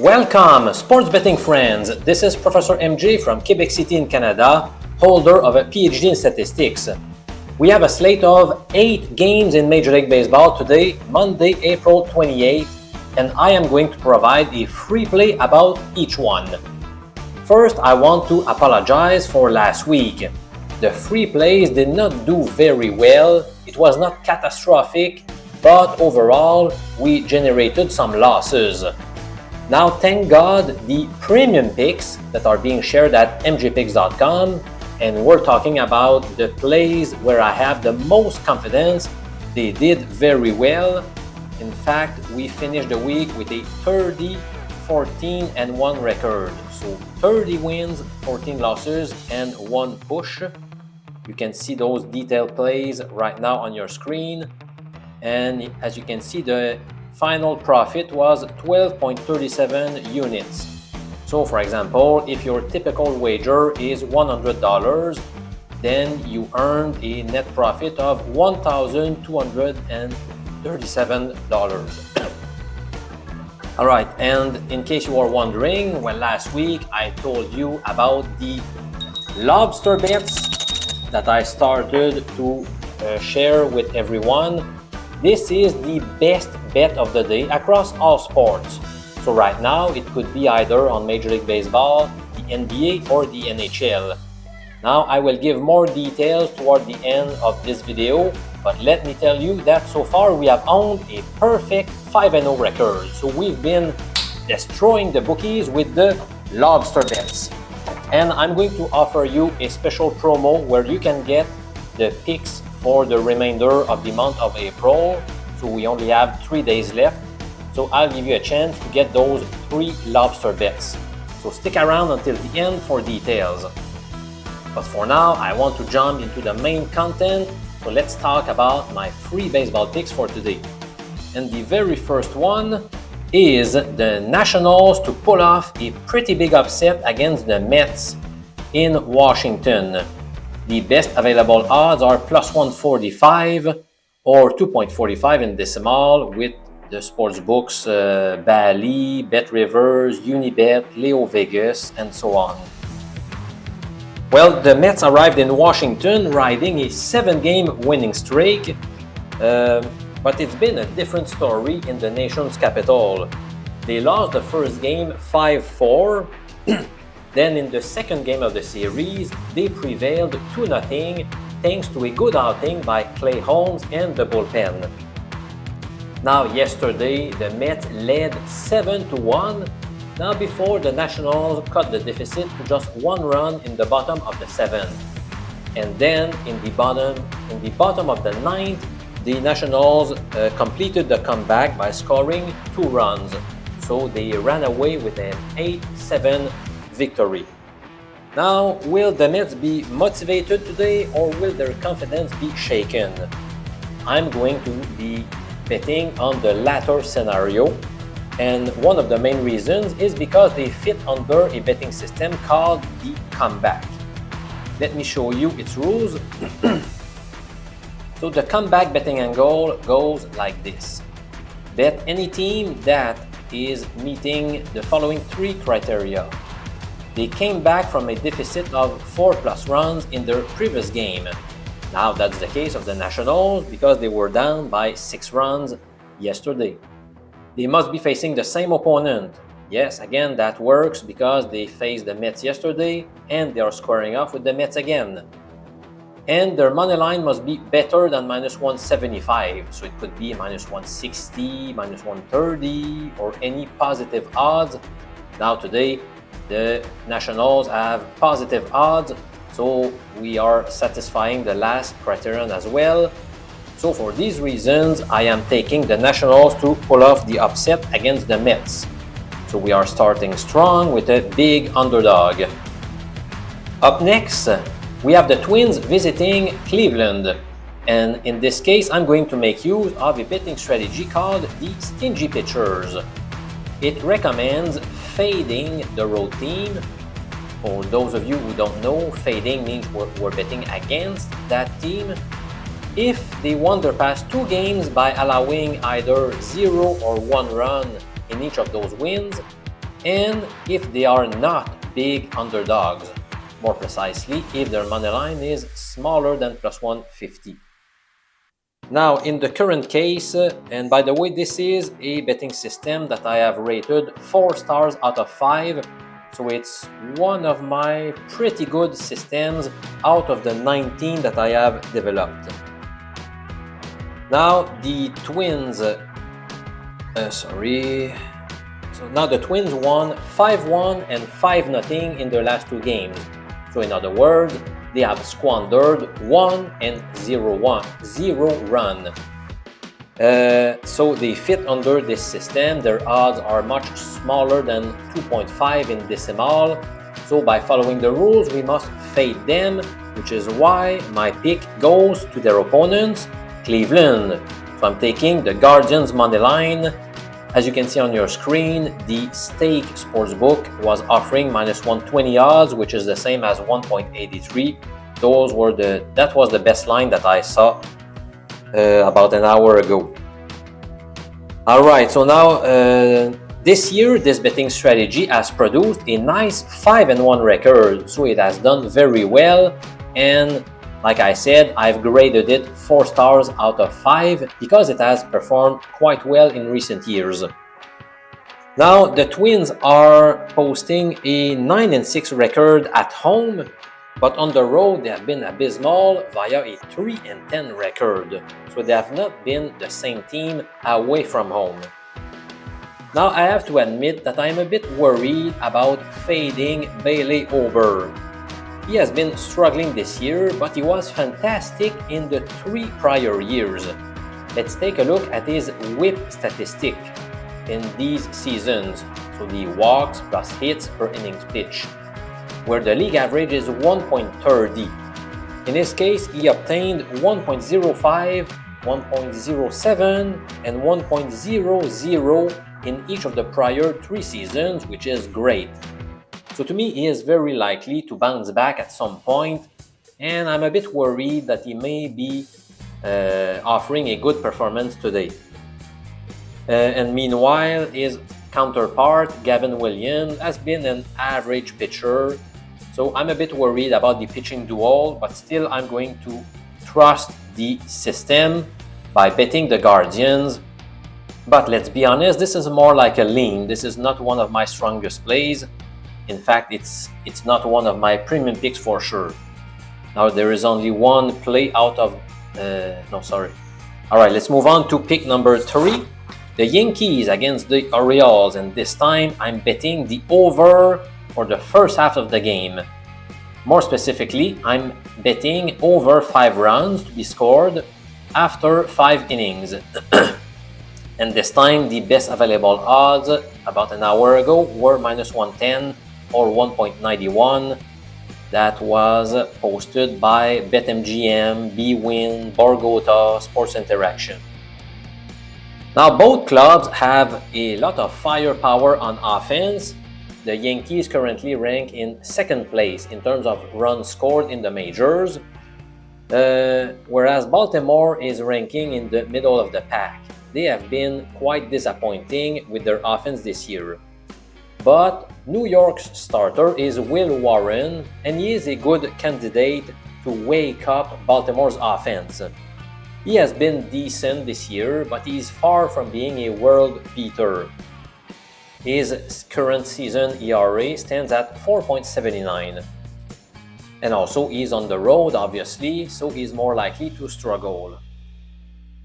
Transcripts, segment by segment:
Welcome, sports betting friends. This is Professor MJ from Quebec City in Canada, holder of a PhD in statistics. We have a slate of 8 games in Major League Baseball today, Monday, April 28th, and I am going to provide a free play about each one. First, I want to apologize for last week. The free plays did not do very well. It was not catastrophic, but overall, we generated some losses. Now, thank God, the premium picks that are being shared at mjpicks.com, and we're talking about the plays where I have the most confidence, they did very well. In fact, we finished the week with a 30, 14, and 1 record. So 30 wins, 14 losses, and 1 push. You can see those detailed plays right now on your screen. And as you can see, the final profit was 12.37 units. So for example, if your typical wager is $100, then you earned a net profit of $1,237. All right, and in case you are wondering, well, last week I told you about the lobster bets that I started to share with everyone. This is the best bet of the day across all sports. So right now, it could be either on Major League Baseball, the NBA, or the NHL. Now, I will give more details toward the end of this video, but let me tell you that so far we have owned a perfect 5-0 record. So we've been destroying the bookies with the lobster bets. And I'm going to offer you a special promo where you can get the picks for the remainder of the month of April. So we only have 3 days left. So I'll give you a chance to get those 3 lobster bets. So stick around until the end for details. But for now, I want to jump into the main content. So let's talk about my free baseball picks for today. And the very first one is the Nationals to pull off a pretty big upset against the Mets in Washington. The best available odds are plus 145 or 2.45 in decimal with the sports books Bally, Bet Rivers, Unibet, Leo Vegas, and so on. Well, the Mets arrived in Washington riding a 7-game winning streak, but it's been a different story in the nation's capital. They lost the first game 5-4. Then in the second game of the series, they prevailed 2-0 thanks to a good outing by Clay Holmes and the bullpen. Now yesterday, the Mets led 7-1. Now before the Nationals cut the deficit to just 1 run in the bottom of the 7th. And then in the bottom of the 9th, the Nationals completed the comeback by scoring 2 runs. So they ran away with an 8-7 victory. Now, will the Mets be motivated today or will their confidence be shaken? I'm going to be betting on the latter scenario, and one of the main reasons is because they fit under a betting system called the comeback. Let me show you its rules. So the comeback betting angle goes like this. Bet any team that is meeting the following 3 criteria. They came back from a deficit of 4+ runs in their previous game. Now that's the case of the Nationals because they were down by 6 runs yesterday. They must be facing the same opponent. Yes, again, that works because they faced the Mets yesterday and they are squaring off with the Mets again. And their money line must be better than -175. So it could be -160, -130, or any positive odds. Now today, the Nationals have positive odds, so we are satisfying the last criterion as well. So for these reasons, I am taking the Nationals to pull off the upset against the Mets. So we are starting strong with a big underdog. Up next, we have the Twins visiting Cleveland. And in this case, I'm going to make use of a betting strategy called the Stingy Pitchers. It recommends fading the road team. For those of you who don't know, fading means we're betting against that team if they won their past 2 games by allowing either 0 or 1 run in each of those wins, and if they are not big underdogs. More precisely, if their money line is smaller than plus 150. Now, in the current case, and by the way, this is a betting system that I have rated 4 stars out of 5. So it's one of my pretty good systems out of the 19 that I have developed. Now the Twins, So now the Twins won 5-1 and 5-0 in their last 2 games. So in other words, they have squandered 1 and 0 run. So they fit under this system. Their odds are much smaller than 2.5 in decimal. So by following the rules, we must fade them, which is why my pick goes to their opponents, Cleveland. So I'm taking the Guardians money line. As you can see on your screen, the Stake Sportsbook was offering minus 120 odds, which is the same as 1.83. That was the best line that I saw about an hour ago. Alright, so now this year, this betting strategy has produced a nice 5-1 record. So it has done very well, and like I said, I've graded it 4 stars out of 5 because it has performed quite well in recent years. Now, the Twins are posting a 9-6 record at home, but on the road they have been abysmal via a 3-10 record. So they have not been the same team away from home. Now, I have to admit that I'm a bit worried about fading Bailey Ober. He has been struggling this year, but he was fantastic in the 3 prior years. Let's take a look at his whip statistic in these seasons, so the walks plus hits per innings pitched, where the league average is 1.30. In his case, he obtained 1.05, 1.07, and 1.00 in each of the prior 3 seasons, which is great. So to me, he is very likely to bounce back at some point, and I'm a bit worried that he may be offering a good performance today. And meanwhile, his counterpart, Gavin has been an average pitcher. So I'm a bit worried about the pitching duel, but still I'm going to trust the system by betting the Guardians. But let's be honest, this is more like a lean. This is not one of my strongest plays. In fact, it's not one of my premium picks for sure. Now there is only one play out of... Alright, let's move on to pick number 3. The Yankees against the Orioles, and this time I'm betting the over for the first half of the game. More specifically, I'm betting over 5 runs to be scored after 5 innings. And this time the best available odds about an hour ago were minus 110 or 1.91. That was posted by BetMGM, BWin, Borgota, Sports Interaction. Now both clubs have a lot of firepower on offense. The Yankees currently rank in 2nd place in terms of runs scored in the majors, whereas Baltimore is ranking in the middle of the pack. They have been quite disappointing with their offense this year. But New York's starter is Will Warren, and he is a good candidate to wake up Baltimore's offense. He has been decent this year, but he is far from being a world beater. His current season ERA stands at 4.79. And also he's on the road, obviously, so he's more likely to struggle.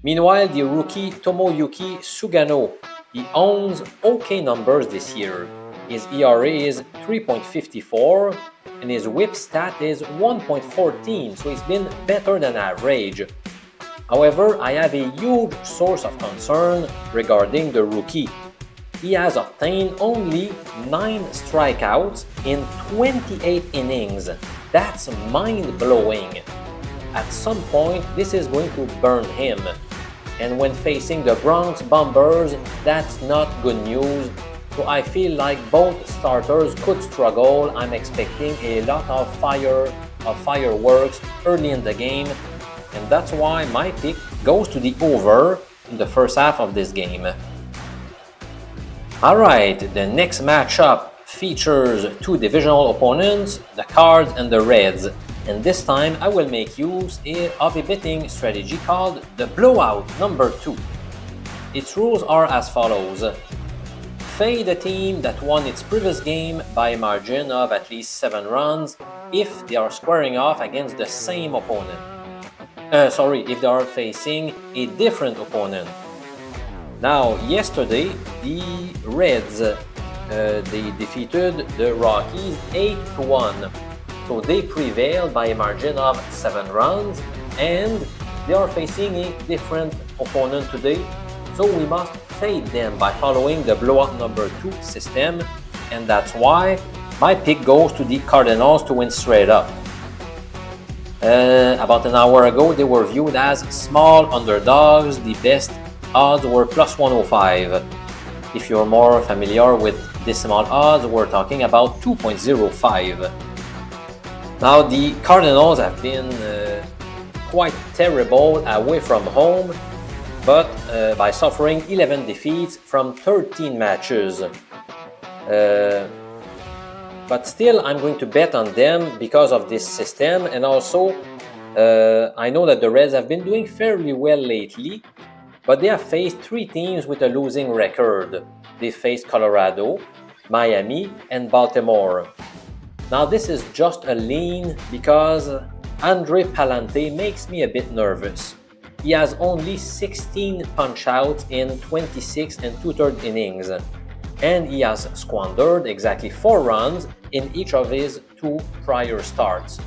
Meanwhile, the rookie Tomoyuki Sugano, he owns okay numbers this year. His ERA is 3.54 and his whip stat is 1.14, so he's been better than average. However, I have a huge source of concern regarding the rookie. He has obtained only 9 strikeouts in 28 innings. That's mind-blowing. At some point, this is going to burn him. And when facing the Bronx Bombers, that's not good news. So I feel like both starters could struggle. I'm expecting a lot of fireworks early in the game. And that's why my pick goes to the over in the first half of this game. Alright, the next matchup features two divisional opponents, the Cards and the Reds. And this time I will make use of a betting strategy called the Blowout number 2. Its rules are as follows. Fade a team that won its previous game by a margin of at least 7 runs if they are squaring off against the same opponent. If they are facing a different opponent. Now, yesterday, the Reds they defeated the Rockies 8-1. So they prevailed by a margin of 7 runs, and they are facing a different opponent today. So we must fade them by following the blowout number 2 system, and that's why my pick goes to the Cardinals to win straight up. About an hour ago, they were viewed as small underdogs. The best odds were plus 105. If you're more familiar with decimal odds, we're talking about 2.05. Now, the Cardinals have been quite terrible away from home, but by suffering 11 defeats from 13 matches. But still, I'm going to bet on them because of this system, and also I know that the Reds have been doing fairly well lately, but they have faced 3 teams with a losing record. They faced Colorado, Miami, and Baltimore. Now this is just a lean because Pallante makes me a bit nervous. He has only 16 punch-outs in 26 and 2/3 innings, and he has squandered exactly 4 runs in each of his 2 prior starts.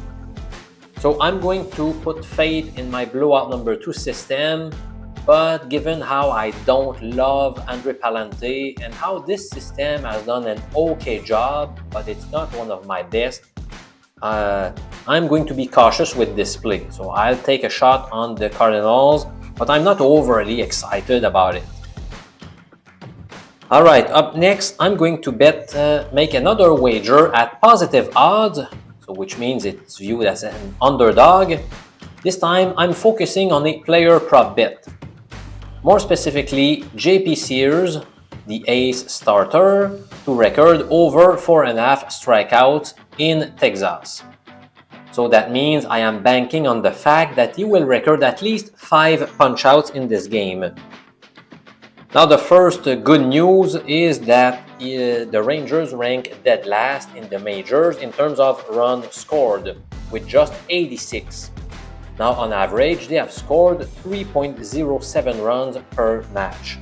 So I'm going to put faith in my blowout number 2 system, but given how I don't love Pallante and how this system has done an okay job, but it's not one of my best, I'm going to be cautious with this play. So I'll take a shot on the Cardinals, but I'm not overly excited about it. Alright, up next, I'm going to make another wager at positive odds, so which means it's viewed as an underdog. This time, I'm focusing on a player prop bet. More specifically, JP Sears, the ace starter, to record over 4.5 strikeouts in Texas. So that means I am banking on the fact that he will record at least 5 punch-outs in this game. Now the first good news is that the Rangers rank dead last in the majors in terms of runs scored, with just 86. Now on average, they have scored 3.07 runs per match.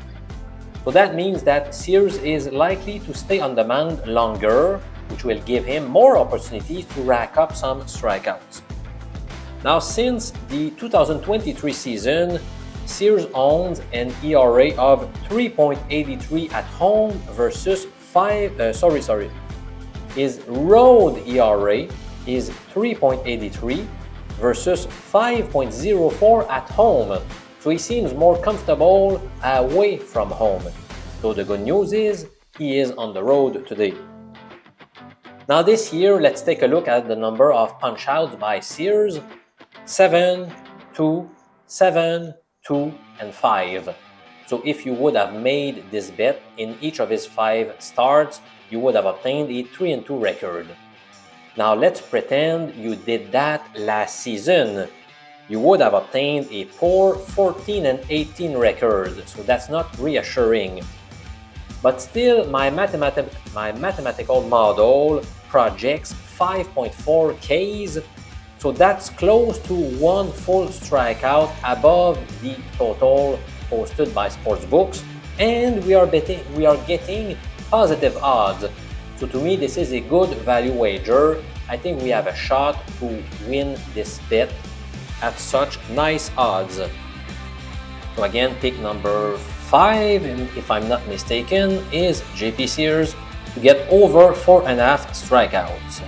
So that means that Sears is likely to stay on the mound longer, which will give him more opportunities to rack up some strikeouts. Now since the 2023 season, Sears owns an ERA of 3.83 at home versus his road ERA is 3.83 versus 5.04 at home. So he seems more comfortable away from home. So the good news is he is on the road today. Now this year, let's take a look at the number of punch-outs by Sears. 7, 2, 7, 2, and 5. So if you would have made this bet in each of his 5 starts, you would have obtained a 3-2 record. Now let's pretend you did that last season. You would have obtained a poor 14-18 record, so that's not reassuring. But still, my mathematical model projects 5.4 Ks, so that's close to 1 full strikeout above the total posted by sportsbooks, and we are getting positive odds. So to me, this is a good value wager. I think we have a shot to win this bet at such nice odds. So again, pick number 5, if I'm not mistaken, is JP Sears to get over 4.5 strikeouts.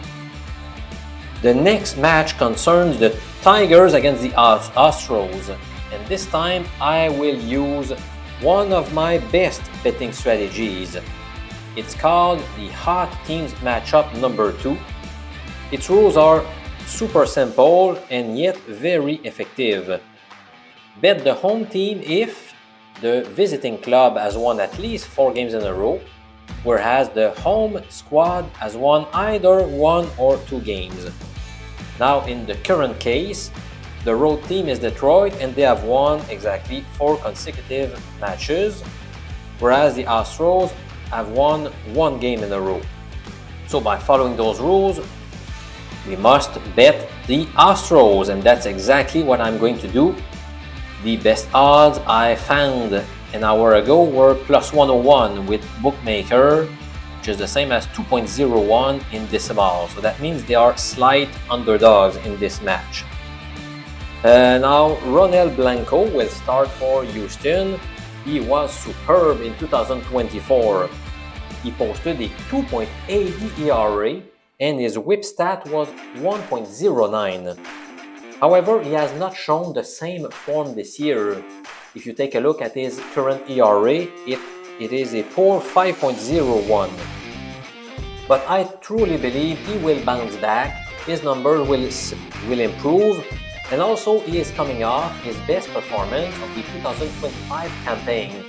The next match concerns the Tigers against the Astros, and this time I will use one of my best betting strategies. It's called the Hot Teams Matchup number 2. Its rules are super simple and yet very effective. Bet the home team if the visiting club has won at least 4 games in a row, whereas the home squad has won either 1 or 2 games. Now in the current case, the road team is Detroit and they have won exactly 4 consecutive matches, whereas the Astros have won 1 game in a row. So by following those rules, we must bet the Astros, and that's exactly what I'm going to do. The best odds I found an hour ago were plus 101 with Bookmaker, which is the same as 2.01 in decimal. So that means they are slight underdogs in this match. Now, Ronel Blanco will start for Houston. He was superb in 2024. He posted a 2.80 ERA and his whip stat was 1.09. However, he has not shown the same form this year. If you take a look at his current ERA, it is a poor 5.01. But I truly believe he will bounce back, his numbers will improve, and also he is coming off his best performance of the 2025 campaign.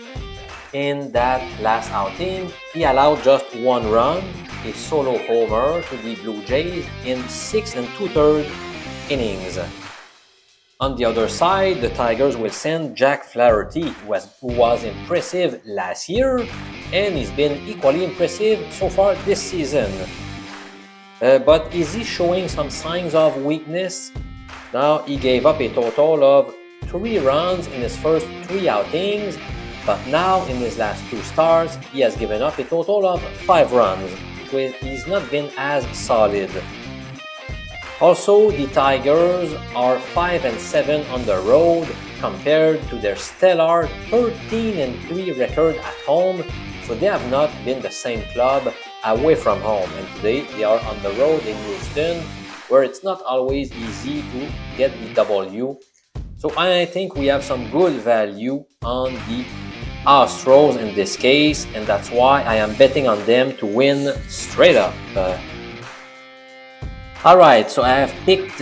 In that last outing, he allowed just 1 run, a solo homer to the Blue Jays in 6 2/3 innings. On the other side, the Tigers will send Jack Flaherty, who was impressive last year, and he's been equally impressive so far this season. But is he showing some signs of weakness? Now, he gave up a total of 3 runs in his first 3 outings, but now in his last 2 starts, he has given up a total of 5 runs. He's not been as solid. Also, the Tigers are 5-7 on the road compared to their stellar 13-3 record at home, so they have not been the same club away from home. And today they are on the road in Houston, where it's not always easy to get the W. So I think we have some good value on the Astros in this case, and that's why I am betting on them to win straight up. Alright, so I have picked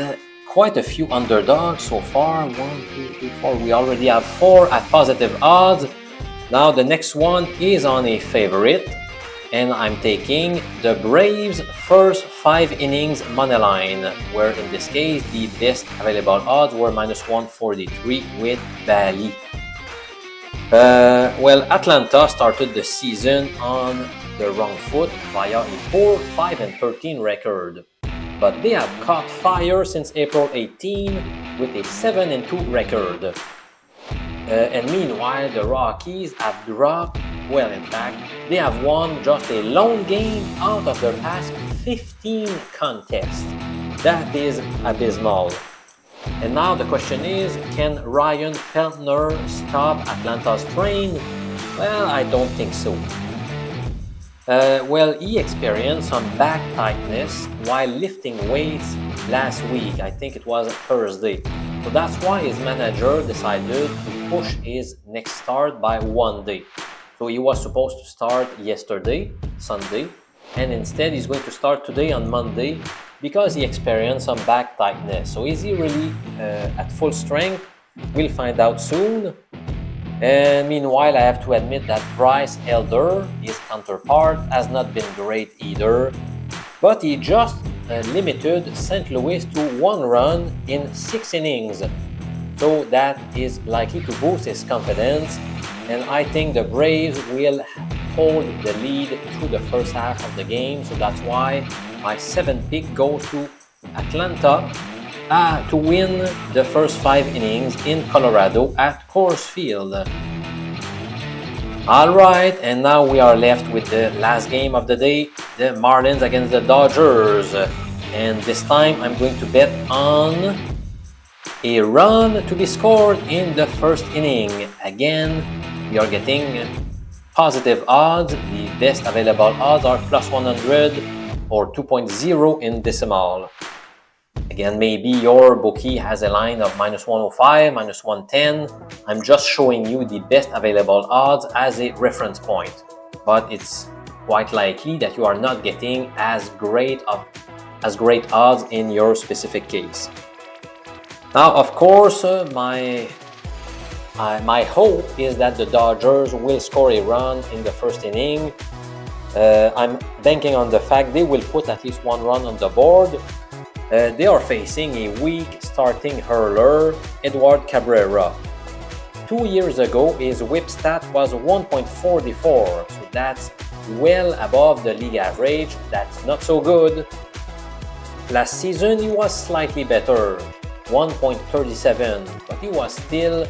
quite a few underdogs so far. 1, 2, 3, 4. We already have 4 at positive odds. Now the next one is on a favorite, and I'm taking the Braves first 5 innings money line, where in this case the best available odds were minus 143 with Bally. Well, Atlanta started the season on the wrong foot via a poor 5-13 record, but they have caught fire since April 18 with a 7-2 record. And meanwhile, the Rockies have dropped, well, in fact, they have won just a lone game out of their past 15 contests. That is abysmal. And now the question is, can Ryan Feltner stop Atlanta's train? Well, I don't think so. Well, he experienced some back tightness while lifting weights last week. I think it was Thursday. So that's why his manager decided to push his next start by 1 day. So he was supposed to start yesterday, Sunday, and instead he's going to start today on Monday because he experienced some back tightness. So is he really at full strength? We'll find out soon. And meanwhile, I have to admit that Bryce, his counterpart, has not been great either. But he just limited St. Louis to 1 run in 6 innings. So that is likely to boost his confidence. And I think the Braves will hold the lead through the first half of the game. So that's why my 7th pick goes to Atlanta to win the first 5 innings in Colorado at Coors Field. Alright, and now we are left with the last game of the day, the Marlins against the Dodgers. And this time I'm going to bet on a run to be scored in the first inning. Again, we are getting positive odds. The best available odds are plus 100 or 2.0 in decimal. Again, maybe your bookie has a line of minus 105, minus 110. I'm just showing you the best available odds as a reference point. But it's quite likely that you are not getting as great odds in your specific case. Now, of course, my hope is that the Dodgers will score a run in the first inning. I'm banking on the fact they will put at least one run on the board. They are facing a weak starting hurler, Edward Cabrera. 2 years ago, his whip stat was 1.44, so that's well above the league average. That's not so good. Last season, he was slightly better, 1.37, but he was still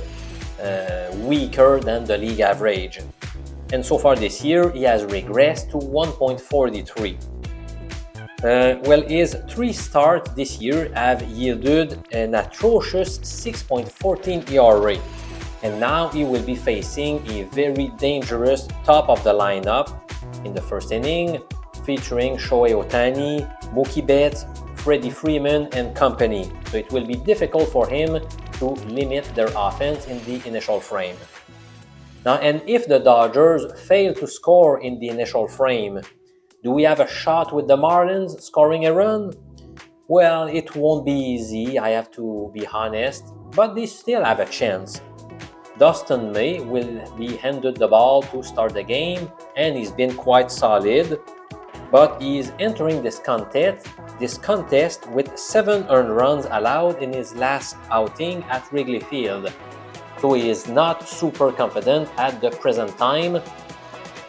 weaker than the league average. And so far this year, he has regressed to 1.43. Well, his 3 starts this year have yielded an atrocious 6.14 ERA. And now he will be facing a very dangerous top of the lineup in the first inning, featuring Shohei Ohtani, Mookie Betts, Freddie Freeman, and company. So it will be difficult for him to limit their offense in the initial frame. Now, and if the Dodgers fail to score in the initial frame, do we have a shot with the Marlins scoring a run? Well, it won't be easy, I have to be honest, but they still have a chance. Dustin will be handed the ball to start the game, and he's been quite solid, but he's entering this contest with 7 earned runs allowed in his last outing at Wrigley Field. So he is not super confident at the present time.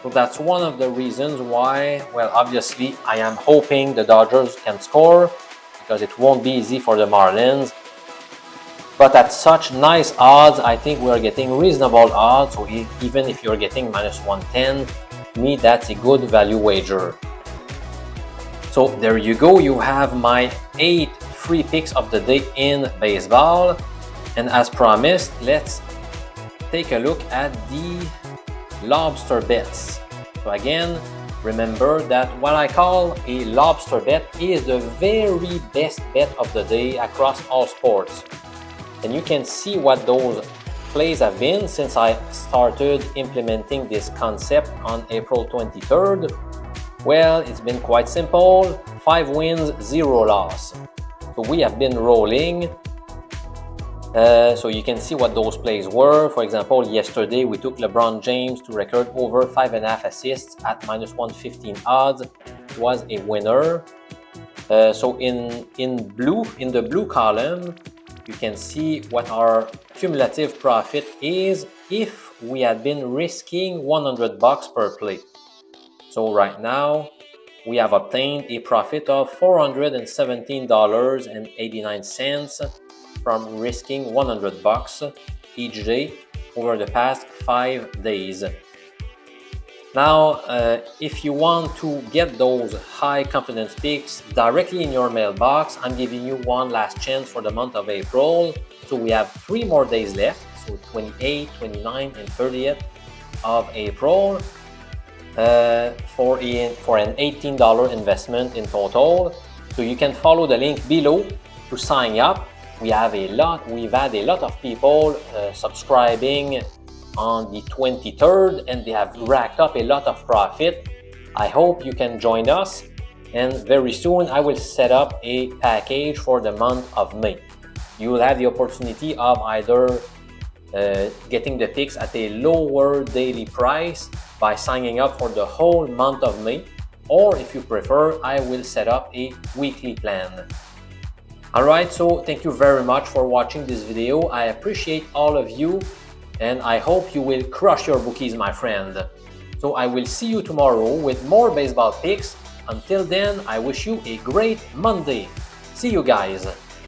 So that's one of the reasons why, well, obviously I am hoping the Dodgers can score, because it won't be easy for the Marlins. But at such nice odds, I think we are getting reasonable odds. So even if you're getting -110, to me that's a good value wager. So there you go, you have my 8 free picks of the day in baseball. And as promised, let's take a look at the lobster bets. So again, remember that what I call a lobster bet is the very best bet of the day across all sports. And you can see what those plays have been since I started implementing this concept on April 23rd. Well, it's been quite simple. 5 wins, 0 loss. So we have been rolling. So you can see what those plays were. For example, yesterday we took LeBron James to record over 5.5 assists at -115 odds. It was a winner. So in the blue column, you can see what our cumulative profit is if we had been risking $100 per play. So right now, we have obtained a profit of $417.89 from risking $100 each day over the past 5 days. Now, if you want to get those high confidence picks directly in your mailbox, I'm giving you one last chance for the month of April. So we have 3 more days left, so 28, 29, and 30th of April for an $18 investment in total. So you can follow the link below to sign up. We've had a lot of people subscribing on the 23rd, and they have racked up a lot of profit. I hope you can join us, and very soon I will set up a package for the month of May. You will have the opportunity of either getting the picks at a lower daily price by signing up for the whole month of May, or if you prefer, I will set up a weekly plan. Alright, so thank you very much for watching this video. I appreciate all of you, and I hope you will crush your bookies, my friend. So I will see you tomorrow with more baseball picks. Until then, I wish you a great Monday. See you guys.